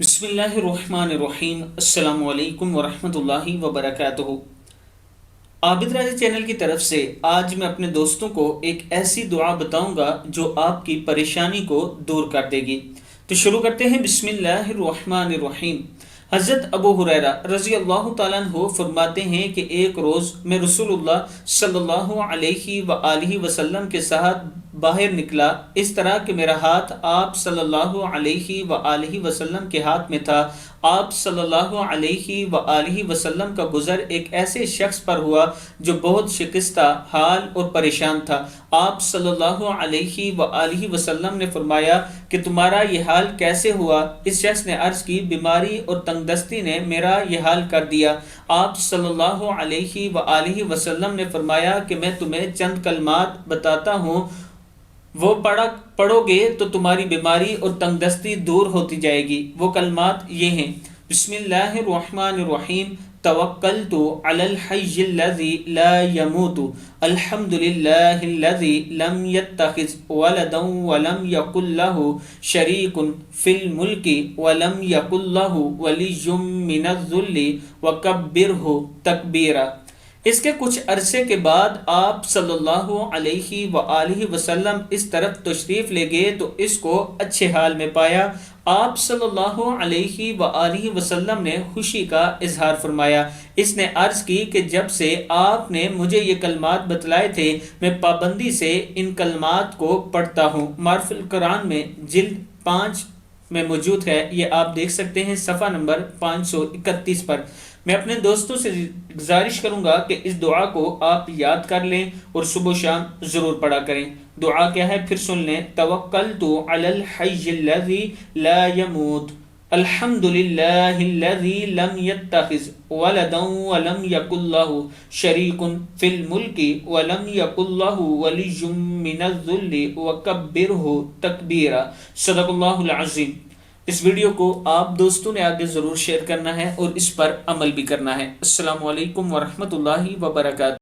بسم اللہ الرحمن الرحیم۔ السلام علیکم ورحمۃ اللہ وبرکاتہ۔ آبدراج چینل کی طرف سے آج میں اپنے دوستوں کو ایک ایسی دعا بتاؤں گا جو آپ کی پریشانی کو دور کر دے گی۔ تو شروع کرتے ہیں۔ بسم اللہ الرحمن الرحیم۔ حضرت ابو ہریرہ رضی اللہ تعالیٰ عنہ فرماتے ہیں کہ ایک روز میں رسول اللہ صلی اللہ علیہ وآلہ وسلم کے ساتھ باہر نکلا، اس طرح کہ میرا ہاتھ آپ صلی اللہ علیہ وآلہ وسلم کے ہاتھ میں تھا۔ آپ صلی اللہ علیہ وآلہ وسلم کا گزر ایک ایسے شخص پر ہوا جو بہت شکستہ حال اور پریشان تھا۔ آپ صلی اللہ علیہ وآلہ وسلم نے فرمایا کہ تمہارا یہ حال کیسے ہوا؟ اس شخص نے عرض کی، بیماری اور تنگ دستی نے میرا یہ حال کر دیا۔ آپ صلی اللہ علیہ وآلہ وسلم نے فرمایا کہ میں تمہیں چند کلمات بتاتا ہوں، وہ پڑھو گے تو تمہاری بیماری اور تنگ دستی دور ہوتی جائے گی۔ وہ کلمات یہ ہیں: بسم اللہ الرحمن الرحیم، توکلت علی الحی الذی لا یموت، الحمد للہ الذی لم یتخذ ولدا ولم یکن لہ شریک فی الملک ولم یکن لہ ولی من الذل وکبرہ تکبیرا۔ اس کے کچھ عرصے کے بعد آپ صلی اللہ علیہ وآلہ وسلم اس طرف تشریف لے گئے تو اس کو اچھے حال میں پایا۔ آپ صلی اللہ علیہ وآلہ وسلم نے خوشی کا اظہار فرمایا۔ اس نے عرض کی کہ جب سے آپ نے مجھے یہ کلمات بتلائے تھے میں پابندی سے ان کلمات کو پڑھتا ہوں۔ معرف القرآن میں جلد 5 میں موجود ہے، یہ آپ دیکھ سکتے ہیں صفحہ نمبر 531 پر۔ میں اپنے دوستوں سے گزارش کروں گا کہ اس دعا کو آپ یاد کر لیں اور صبح و شام ضرور پڑھا کریں۔ دعا کیا ہے پھر سن لیں۔ توکلت علی الحی الذی لا یموت، الحمد للہ الذی لم یتخذ ولدا ولم یکن لہ شریک فی الملک ولم یکن لہ ولی من الذل وکبرہ تکبیرا۔ صدق اللہ العظیم۔ اس ویڈیو کو آپ دوستوں نے آگے ضرور شیئر کرنا ہے اور اس پر عمل بھی کرنا ہے۔ السلام علیکم ورحمۃ اللہ وبرکاتہ۔